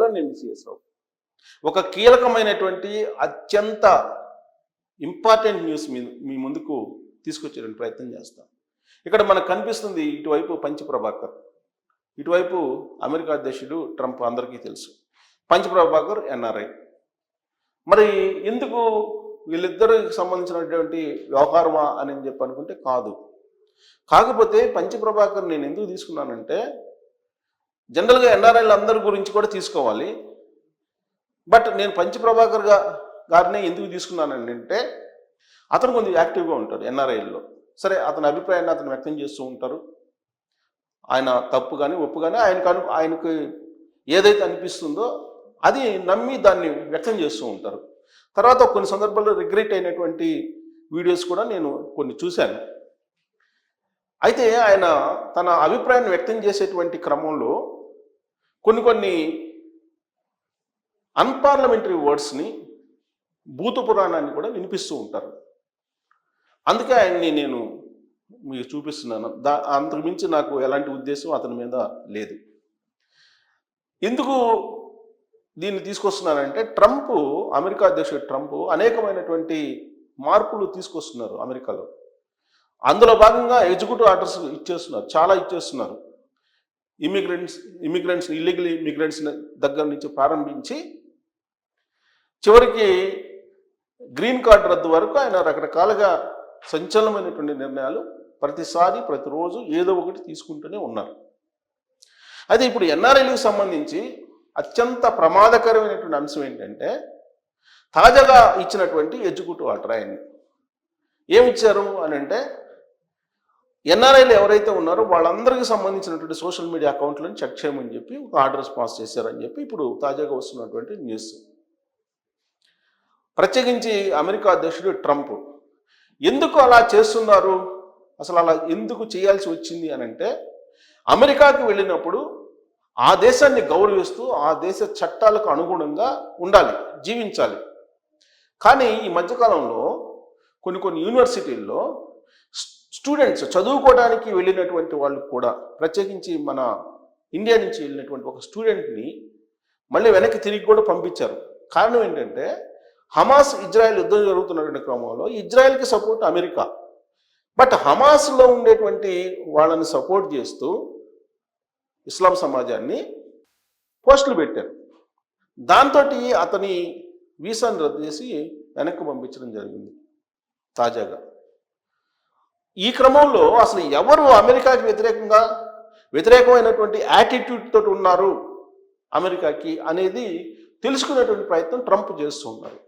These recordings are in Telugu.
దేవినేని సిఎస్ రావు ఒక కీలకమైనటువంటి అత్యంత ఇంపార్టెంట్ న్యూస్ మీ ముందుకు తీసుకొచ్చేటువంటి ప్రయత్నం చేస్తాం. ఇక్కడ మనకు కనిపిస్తుంది ఇటువైపు పంచి ప్రభాకర్, ఇటువైపు అమెరికా అధ్యక్షుడు ట్రంప్, అందరికీ తెలుసు. పంచి ప్రభాకర్ ఎన్ఆర్ఐ. మరి ఎందుకు వీళ్ళిద్దరికి సంబంధించినటువంటి వ్యవహారమా అని చెప్పి అనుకుంటే కాదు. కాకపోతే పంచి ప్రభాకర్ నేను ఎందుకు తీసుకున్నానంటే, జనరల్గా ఎన్ఆర్ఐలు అందరి గురించి కూడా తీసుకోవాలి, బట్ నేను పంచి ప్రభాకర్ గారిని ఎందుకు తీసుకున్నానండి అంటే, అతను కొంచెం యాక్టివ్గా ఉంటాడు ఎన్ఆర్ఐల్లో. సరే, అతని అభిప్రాయాన్ని అతను వ్యక్తం చేస్తూ ఉంటారు. ఆయన తప్పు కానీ ఒప్పు కానీ ఆయనకు ఏదైతే అనిపిస్తుందో అది నమ్మి దాన్ని వ్యక్తం చేస్తూ ఉంటారు. తర్వాత కొన్ని సందర్భాల్లో రిగ్రెట్ అయినటువంటి వీడియోస్ కూడా నేను కొన్ని చూశాను. అయితే ఆయన తన అభిప్రాయాన్ని వ్యక్తం చేసేటువంటి క్రమంలో కొన్ని అన్పార్లమెంటరీ వర్డ్స్ని, భూత పురాణాన్ని కూడా వినిపిస్తూ ఉంటారు. అందుకే ఆయన్ని నేను మీకు చూపిస్తున్నాను. అంతకు మించి నాకు ఎలాంటి ఉద్దేశం అతని మీద లేదు. ఎందుకు దీన్ని తీసుకొస్తున్నానంటే, ట్రంప్, అమెరికా అధ్యక్షుడు ట్రంప్ అనేకమైనటువంటి మార్పులు తీసుకొస్తున్నారు అమెరికాలో. అందులో భాగంగా ఎగ్జిక్యూటివ్ ఆర్డర్స్ ఇచ్చేస్తున్నారు, చాలా ఇచ్చేస్తున్నారు. ఇమిగ్రెంట్స్ ఇల్లీగల్ ఇమిగ్రెంట్స్ దగ్గర నుంచి ప్రారంభించి చివరికి గ్రీన్ కార్డు రద్దు వరకు ఆయన రకరకాలుగా సంచలనమైనటువంటి నిర్ణయాలు ప్రతిరోజు ఏదో ఒకటి తీసుకుంటూనే ఉన్నారు. అయితే ఇప్పుడు ఎన్ఆర్ఐలకు సంబంధించి అత్యంత ప్రమాదకరమైనటువంటి అంశం ఏంటంటే, తాజాగా ఇచ్చినటువంటి ఎగ్జిక్యూటివ్ ఆర్డర్. ఆయన్ని ఏమిచ్చారు అని అంటే, ఎన్ఆర్ఐలు ఎవరైతే ఉన్నారో వాళ్ళందరికీ సంబంధించినటువంటి సోషల్ మీడియా అకౌంట్లను చెక్ చేయమని చెప్పి ఒక ఆర్డర్స్ పాస్ చేశారని చెప్పి ఇప్పుడు తాజాగా వస్తున్నటువంటి న్యూస్. ప్రత్యేకించి అమెరికా అధ్యక్షుడు ట్రంప్ ఎందుకు అలా చేస్తున్నారు, అసలు అలా ఎందుకు చేయాల్సి వచ్చింది అని అంటే, అమెరికాకి వెళ్ళినప్పుడు ఆ దేశాన్ని గౌరవిస్తూ ఆ దేశ చట్టాలకు అనుగుణంగా ఉండాలి, జీవించాలి. కానీ ఈ మధ్యకాలంలో కొన్ని యూనివర్సిటీల్లో స్టూడెంట్స్ చదువుకోవడానికి వెళ్ళినటువంటి వాళ్ళు కూడా, ప్రత్యేకించి మన ఇండియా నుంచి వెళ్ళినటువంటి ఒక స్టూడెంట్ని మళ్ళీ వెనక్కి తిరిగి కూడా పంపించారు. కారణం ఏంటంటే, హమాస్ ఇజ్రాయెల్ యుద్ధం జరుగుతున్నటువంటి క్రమంలో ఇజ్రాయెల్కి సపోర్ట్ అమెరికా, బట్ హమాస్లో ఉండేటువంటి వాళ్ళని సపోర్ట్ చేస్తూ ఇస్లాం సమాజాన్ని పోస్టులు పెట్టారు. దాంతో అతని వీసాను రద్దు చేసి వెనక్కి పంపించడం జరిగింది తాజాగా. ఈ క్రమంలో అసలు ఎవరు అమెరికాకి వ్యతిరేకమైనటువంటి యాటిట్యూడ్ తోటి ఉన్నారు అమెరికాకి అనేది తెలుసుకునేటువంటి ప్రయత్నం ట్రంప్ చేస్తూ ఉన్నారు.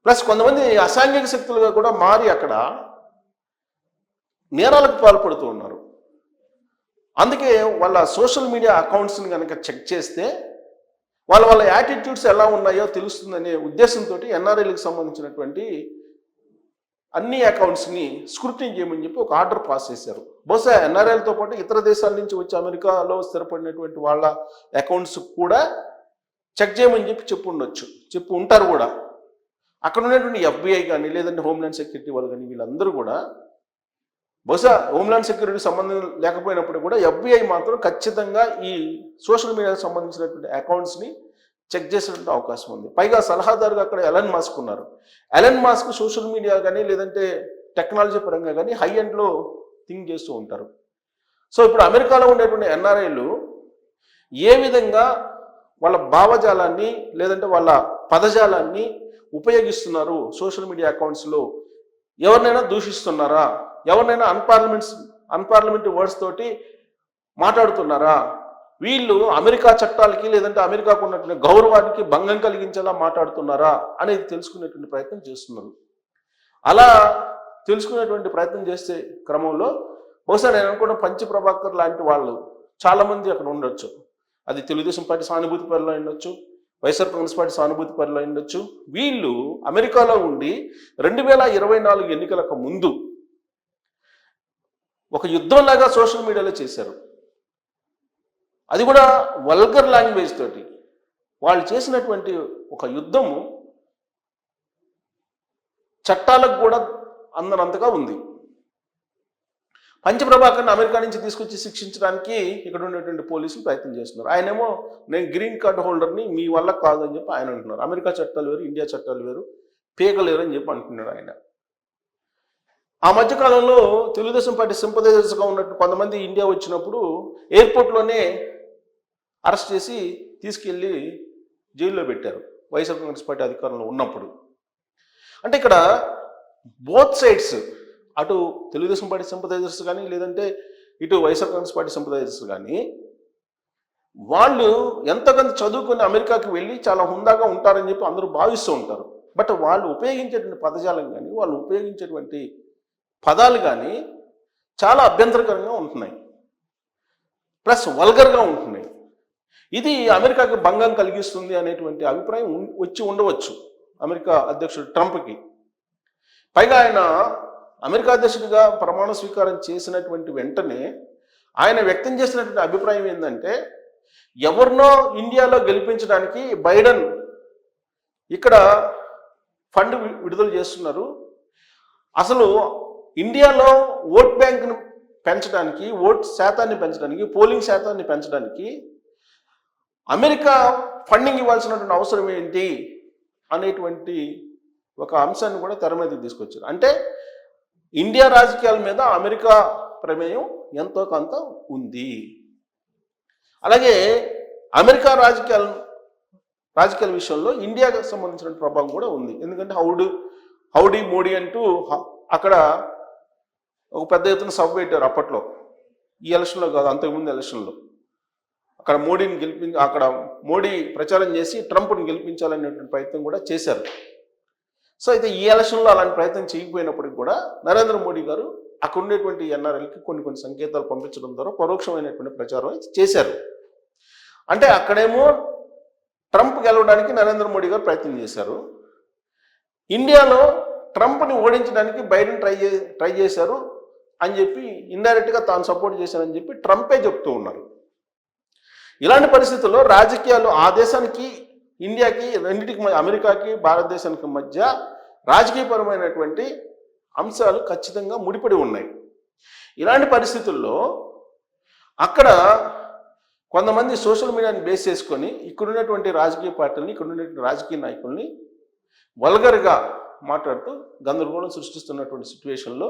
ప్లస్ కొంతమంది అసాంఘిక శక్తులుగా కూడా మారి అక్కడ నేరాలకు పాల్పడుతూ ఉన్నారు. అందుకే వాళ్ళ సోషల్ మీడియా అకౌంట్స్ని కనుక చెక్ చేస్తే వాళ్ళ యాటిట్యూడ్స్ ఎలా ఉన్నాయో తెలుస్తుందనే ఉద్దేశంతో ఎన్ఆర్ఐలకు సంబంధించినటువంటి అన్ని అకౌంట్స్ని స్క్రూటినీ చేయమని చెప్పి ఒక ఆర్డర్ పాస్ చేశారు. బహుశా ఎన్ఆర్ఐలతో పాటు ఇతర దేశాల నుంచి వచ్చి అమెరికాలో స్థిరపడినటువంటి వాళ్ళ అకౌంట్స్ కూడా చెక్ చేయమని చెప్పి ఉంటారు కూడా. అక్కడ ఉన్నటువంటి FBI కానీ, లేదంటే హోమ్లాండ్ సెక్యూరిటీ వాళ్ళు కానీ, వీళ్ళందరూ కూడా, బహుశా హోమ్లాండ్ సెక్యూరిటీ సంబంధం లేకపోయినప్పుడు కూడా FBI మాత్రం ఖచ్చితంగా ఈ సోషల్ మీడియాకు సంబంధించినటువంటి అకౌంట్స్ని చెక్ చేసేటువంటి అవకాశం ఉంది. పైగా సలహాదారుగా అక్కడ ఎలన్ మాస్క్ ఉన్నారు. ఎలన్ మాస్క్ సోషల్ మీడియా కానీ, లేదంటే టెక్నాలజీ పరంగా కానీ హై ఎండ్లో థింక్ చేస్తూ ఉంటారు. సో ఇప్పుడు అమెరికాలో ఉండేటువంటి ఎన్ఆర్ఐలు ఏ విధంగా వాళ్ళ భావజాలాన్ని, లేదంటే వాళ్ళ పదజాలాన్ని ఉపయోగిస్తున్నారు సోషల్ మీడియా అకౌంట్స్లో, ఎవరినైనా దూషిస్తున్నారా, ఎవరినైనా అన్పార్లమెంటరీ వర్డ్స్ తోటి మాట్లాడుతున్నారా, వీళ్ళు అమెరికా చట్టాలకి, లేదంటే అమెరికాకు ఉన్నటువంటి గౌరవానికి భంగం కలిగించేలా మాట్లాడుతున్నారా అనేది తెలుసుకునేటువంటి ప్రయత్నం చేస్తున్నారు. అలా తెలుసుకునేటువంటి ప్రయత్నం చేసే క్రమంలో బహుశా నేను అనుకున్న పంచి ప్రభాకర్ లాంటి వాళ్ళు చాలామంది అక్కడ ఉండొచ్చు. అది తెలుగుదేశం పార్టీ సానుభూతి పరులు ఉండొచ్చు, వైఎస్ఆర్ కాంగ్రెస్ పార్టీ సానుభూతి పరులు ఉండొచ్చు. వీళ్ళు అమెరికాలో ఉండి 2024 ఎన్నికలకు ముందు ఒక యుద్ధంలాగా సోషల్ మీడియాలో చేశారు. అది కూడా వల్గర్ లాంగ్వేజ్ తోటి వాళ్ళు చేసినటువంటి ఒక యుద్ధము చట్టాలకు కూడా అందనంతగా ఉంది. పంచప్రభాకర్ని అమెరికా నుంచి తీసుకొచ్చి శిక్షించడానికి ఇక్కడ ఉన్నటువంటి పోలీసులు ప్రయత్నం చేస్తున్నారు. ఆయనేమో నేను గ్రీన్ కార్డు హోల్డర్ని, మీ వల్ల కాదు అని చెప్పి ఆయన అంటున్నారు. అమెరికా చట్టాలు వేరు, ఇండియా చట్టాలు వేరు, పీకలేరు అని చెప్పి అంటున్నాడు ఆయన. ఆ మధ్యకాలంలో తెలుగుదేశం పార్టీ సింపథైజర్స్గా ఉన్నట్టు కొంతమంది ఇండియా వచ్చినప్పుడు ఎయిర్పోర్ట్లోనే అరెస్ట్ చేసి తీసుకెళ్ళి జైల్లో పెట్టారు, వైఎస్ఆర్ కాంగ్రెస్ పార్టీ అధికారంలో ఉన్నప్పుడు. అంటే ఇక్కడ బోత్ సైడ్స్, అటు తెలుగుదేశం పార్టీ సింపథైజర్స్ కానీ లేదంటే ఇటు వైఎస్ఆర్ కాంగ్రెస్ పార్టీ సింపథైజర్స్ కానీ, వాళ్ళు ఎంతకంత చదువుకుని అమెరికాకి వెళ్ళి చాలా హుందాగా ఉంటారని చెప్పి అందరూ భావిస్తూ ఉంటారు. బట్ వాళ్ళు ఉపయోగించేటువంటి పదజాలం కానీ, వాళ్ళు ఉపయోగించేటువంటి పదాలు కానీ చాలా అభ్యంతరకరంగా ఉంటున్నాయి, ప్లస్ వల్గర్గా ఉంటున్నాయి. ఇది అమెరికాకి భంగం కలిగిస్తుంది అనేటువంటి అభిప్రాయం వచ్చి ఉండవచ్చు అమెరికా అధ్యక్షుడు ట్రంప్కి. పైగా ఆయన అమెరికా అధ్యక్షుడిగా ప్రమాణ స్వీకారం చేసినటువంటి వెంటనే ఆయన వ్యక్తం చేసినటువంటి అభిప్రాయం ఏంటంటే, ఎవరినో ఇండియాలో గెలిపించడానికి బైడెన్ ఇక్కడ ఫండ్ విడుదల చేస్తున్నారు, అసలు ఇండియాలో ఓట్ బ్యాంక్ను పెంచడానికి, ఓట్ శాతాన్ని పెంచడానికి, పోలింగ్ శాతాన్ని పెంచడానికి అమెరికా ఫండింగ్ ఇవ్వాల్సినటువంటి అవసరం ఏంటి అనేటువంటి ఒక అంశాన్ని కూడా తెర మీదకి తీసుకొచ్చారు. అంటే ఇండియా రాజకీయాల మీద అమెరికా ప్రమేయం ఎంతో కొంత ఉంది. అలాగే అమెరికా రాజకీయాల విషయంలో ఇండియాకి సంబంధించిన ప్రభావం కూడా ఉంది. ఎందుకంటే హౌడీ మోడీ అంటూ అక్కడ ఒక పెద్ద ఎత్తున సభ పెట్టారు అప్పట్లో. ఈ ఎలక్షన్లో కాదు, అంతకుముందు ఎలక్షన్లో. అక్కడ అక్కడ మోడీ ప్రచారం చేసి ట్రంప్ని గెలిపించాలనేటువంటి ప్రయత్నం కూడా చేశారు. సో అయితే ఈ ఎలక్షన్లో అలాంటి ప్రయత్నం చేయకపోయినప్పటికీ కూడా నరేంద్ర మోడీ గారు అక్కడ ఉండేటువంటి ఎన్ఆర్ఎల్కి కొన్ని సంకేతాలు పంపించడం ద్వారా పరోక్షమైనటువంటి ప్రచారం చేశారు. అంటే అక్కడేమో ట్రంప్ గెలవడానికి నరేంద్ర మోడీ గారు ప్రయత్నం చేశారు, ఇండియాలో ట్రంప్ని ఓడించడానికి బైడెన్ ట్రై చేశారు అని చెప్పి ఇండైరెక్ట్గా తాను సపోర్ట్ చేశారని చెప్పి ట్రంపే చెప్తూ ఉన్నారు. ఇలాంటి పరిస్థితుల్లో రాజకీయాలు ఆ దేశానికి, ఇండియాకి, రెండింటికి, అమెరికాకి భారతదేశానికి మధ్య రాజకీయపరమైనటువంటి అంశాలు ఖచ్చితంగా ముడిపడి ఉన్నాయి. ఇలాంటి పరిస్థితుల్లో అక్కడ కొంతమంది సోషల్ మీడియాని బేస్ చేసుకొని ఇక్కడున్నటువంటి రాజకీయ పార్టీలని, ఇక్కడున్నటువంటి రాజకీయ నాయకుల్ని వల్గర్గా మాట్లాడుతూ గందరగోళం సృష్టిస్తున్నటువంటి సిచ్యువేషన్లో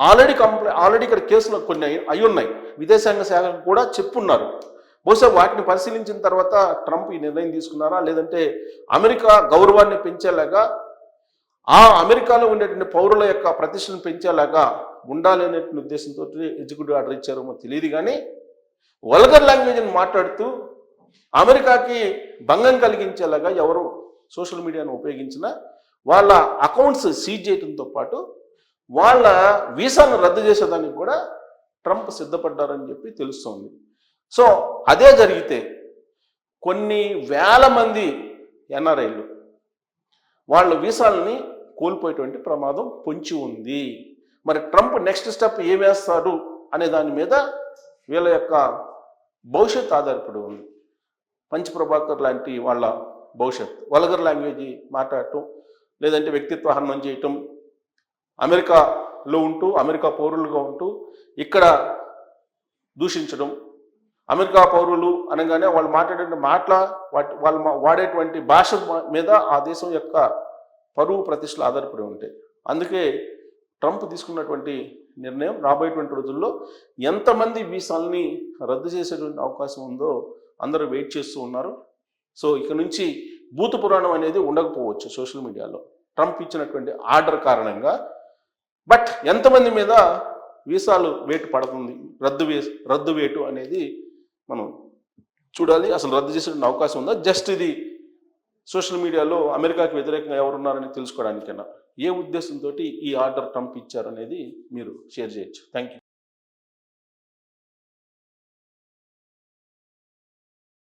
ఆల్రెడీ ఇక్కడ కేసులు కొన్ని అయి ఉన్నాయి. విదేశాంగ శాఖకు కూడా చెప్పున్నారు. బహుశా వాటిని పరిశీలించిన తర్వాత ట్రంప్ ఈ నిర్ణయం తీసుకున్నారా, లేదంటే అమెరికా గౌరవాన్ని పెంచేలాగా, ఆ అమెరికాలో ఉండేటువంటి పౌరుల యొక్క ప్రతిష్టను పెంచేలాగా ఉండాలి అనేటువంటి ఉద్దేశంతో ఎగ్జిక్యూటివ్ ఆర్డర్ ఇచ్చారేమో తెలియదు. కానీ వల్గర్ లాంగ్వేజ్ని మాట్లాడుతూ అమెరికాకి భంగం కలిగించేలాగా ఎవరు సోషల్ మీడియాను ఉపయోగించినా వాళ్ళ అకౌంట్స్ సీజ్ చేయడంతో పాటు వాళ్ళ వీసాను రద్దు చేసేదానికి కూడా ట్రంప్ సిద్ధపడ్డారని చెప్పి తెలుస్తోంది. సో అదే జరిగితే కొన్ని వేల మంది ఎన్ఆర్ఐలు వాళ్ళ వీసాలని కోల్పోయేటువంటి ప్రమాదం పొంచి ఉంది. మరి ట్రంప్ నెక్స్ట్ స్టెప్ ఏం వేస్తాడు అనే దాని మీద వీళ్ళ యొక్క భవిష్యత్తు ఆధారపడి ఉంది. పంచప్రభాకర్ లాంటి వాళ్ళ భవిష్యత్తు, వల్గర్ లాంగ్వేజ్ మాట్లాడటం, లేదంటే వ్యక్తిత్వ హననం చేయటం, అమెరికాలో ఉంటూ అమెరికా పౌరులుగా ఉంటూ ఇక్కడ దూషించడం, అమెరికా పౌరులు అనగానే వాళ్ళు మాట్లాడే వాళ్ళు వాడేటువంటి భాష మీద ఆ దేశం యొక్క పరువు ప్రతిష్టలు ఆధారపడి ఉంటాయి. అందుకే ట్రంప్ తీసుకున్నటువంటి నిర్ణయం రాబోయేటువంటి రోజుల్లో ఎంతమంది వీసాలని రద్దు చేసేటువంటి అవకాశం ఉందో అందరూ వెయిట్ చేస్తూ ఉన్నారు. సో ఇక నుంచి భూత పురాణం అనేది ఉండకపోవచ్చు సోషల్ మీడియాలో ట్రంప్ ఇచ్చినటువంటి ఆర్డర్ కారణంగా. బట్ ఎంతమంది మీద వీసాలు వేటు పడుతుంది, రద్దు వేటు అనేది మనం చూడాలి. అసలు రద్దు చేసే అవకాశం ఉందా, జస్ట్ ఇది సోషల్ మీడియాలో అమెరికాకి వ్యతిరేకంగా ఎవరున్నారని తెలుసుకోవడానికైనా, ఏ ఉద్దేశంతో ఈ ఆర్డర్ ట్రంప్ ఇచ్చారనేది మీరు షేర్ చేయొచ్చు. Thank you.